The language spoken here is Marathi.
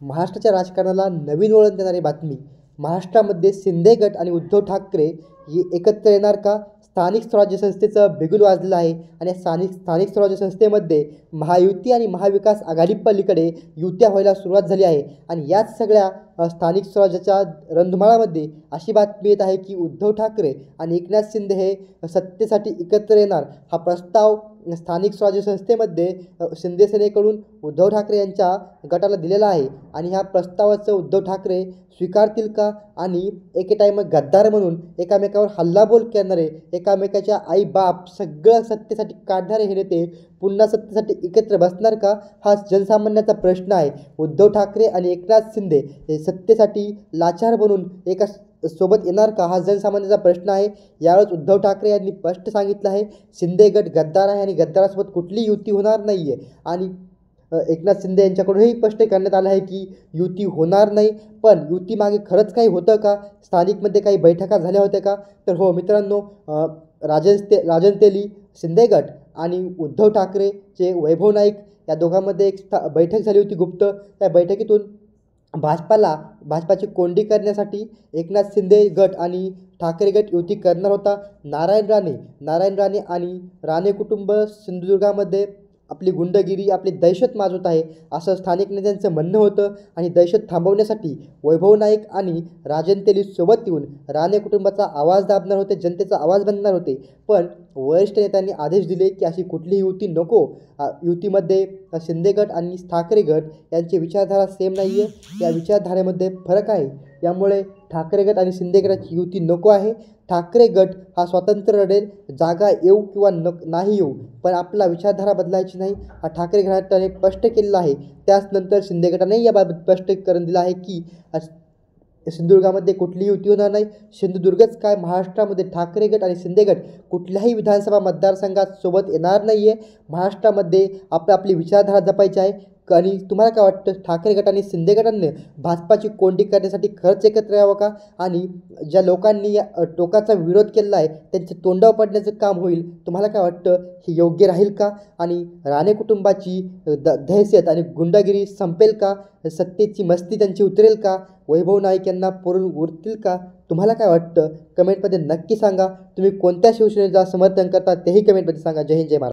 महाराष्ट्राच्या राजकारणाला नवीन वळण देणारी बातमी. महाराष्ट्रामध्ये शिंदे गट आणि उद्धव ठाकरे हे एकत्र येणार का? स्थानिक स्वराज्य संस्थेचं बिगुल वाजलेलं आहे आणि स्थानिक स्वराज्य संस्थेमध्ये महायुती आणि महाविकास आघाडी पलीकडे युत्या व्हायला सुरुवात झाली आहे. आणि याच सगळ्या स्थानिक स्वराज्याच्या रणधुमाळामध्ये अशी बातमी येत आहे की उद्धव ठाकरे आणि एकनाथ शिंदे हे सत्तेसाठी एकत्र येणार. हा प्रस्ताव स्थानिक स्वराज्य संस्थेमध्ये शिंदे सेनेकडून उद्धव ठाकरे यांच्या गटाला दिलेला आहे आणि ह्या प्रस्तावाचं उद्धव ठाकरे स्वीकारतील का? आणि एके टाईम गद्दार म्हणून एकामेकावर हल्लाबोल करणारे, एकामेकाच्या आई बाप सगळं सत्तेसाठी काढणारे हे नेते पुन्हा सत्तेसाठी एकत्र बसणार का? हा जनसामान्याचा प्रश्न आहे. उद्धव ठाकरे आणि एकनाथ शिंदे हे सत्तेसाठी लाचार बनून एका सोबत येणार का? हा जनसामान्याचा प्रश्न आहे. यावेळेस उद्धव ठाकरे यांनी स्पष्ट सांगितलं आहे, शिंदे गट गद्दार आहे आणि गद्दारासोबत कुठली युती होणार नाही आहे. आणि एकनाथ शिंदे यांच्याकडूनही स्पष्ट करण्यात आलं आहे की युती होणार नाही. पण युतीमागे खरंच काही होतं का? स्थानिकमध्ये काही बैठका झाल्या होत्या का? तर हो मित्रांनो, राजन तेली शिंदे गट आणि उद्धव ठाकरेचे वैभव नाईक या दोघांमध्ये एक बैठक झाली होती गुप्त. त्या बैठकीतून भाजपाची कोंडी करण्यासाठी एकनाथ शिंदे गट आणि ठाकरे गट युती करणार होता. नारायण राणे आणि राणे कुटुंब सिंधुदुर्गामध्ये आपली गुंडगिरी, आपली दहशत माजवत आहे असं स्थानिक नेत्यांचं म्हणणं होतं. आणि दहशत थांबवण्यासाठी वैभव नाईक आणि राजन तेली सोबत येऊन राणे कुटुंबाचा आवाज दाबणार होते, जनतेचा आवाज बनणार होते. पण वरिष्ठ नेत्यांनी आदेश दिले की अशी कुठलीही युती नको. युतीमध्ये शिंदे गट आणि ठाकरे गट यांची विचारधारा सेम नाही आहे, या विचारधारेमध्ये फरक आहे. यामुळे ठाकरे गट आणि शिंदे गटाची युती नको आहे. ठाकरे गट हा स्वतंत्र लढेल, जागा येऊ किंवा नाही येऊ, पण आपला विचारधारा बदलायची नाही हा ठाकरे गटाने स्पष्ट केलेला आहे. त्याचनंतर शिंदे गटाने याबाबत स्पष्टीकरण दिलं आहे की सिंधुदुर्गामध्ये कुठलीही युती होणार नाही. सिंधुदुर्गच काय, महाराष्ट्रामध्ये ठाकरे गट आणि शिंदे गट कुठल्याही विधानसभा मतदारसंघात सोबत येणार नाही आहे. महाराष्ट्रामध्ये आपली विचारधारा जपायची आहे. आणि तुम्हाला काय वाटतं, ठाकरे गट आणि शिंदे गटांनी भाजपाची कोंडी करण्यासाठी खरंच एकत्र यावं का? आणि ज्या लोकांनी या टोकाचा विरोध केला आहे त्यांच्या तोंडावर पडण्याचं काम होईल. तुम्हाला काय वाटतं, हे योग्य राहील का? आणि राणे कुटुंबाची दहशत आणि गुंडागिरी संपेल का? सत्तेची मस्ती त्यांची उतरेल का? वैभव नाईक यांना पुरून उरतील का? तुम्हाला काय वाटतं? कमेंटमध्ये नक्की सांगा. तुम्ही कोणत्या शिवसेनेचं समर्थन करता तेही कमेंटमध्ये सांगा. जय हिंद, जय महाराष्ट्र.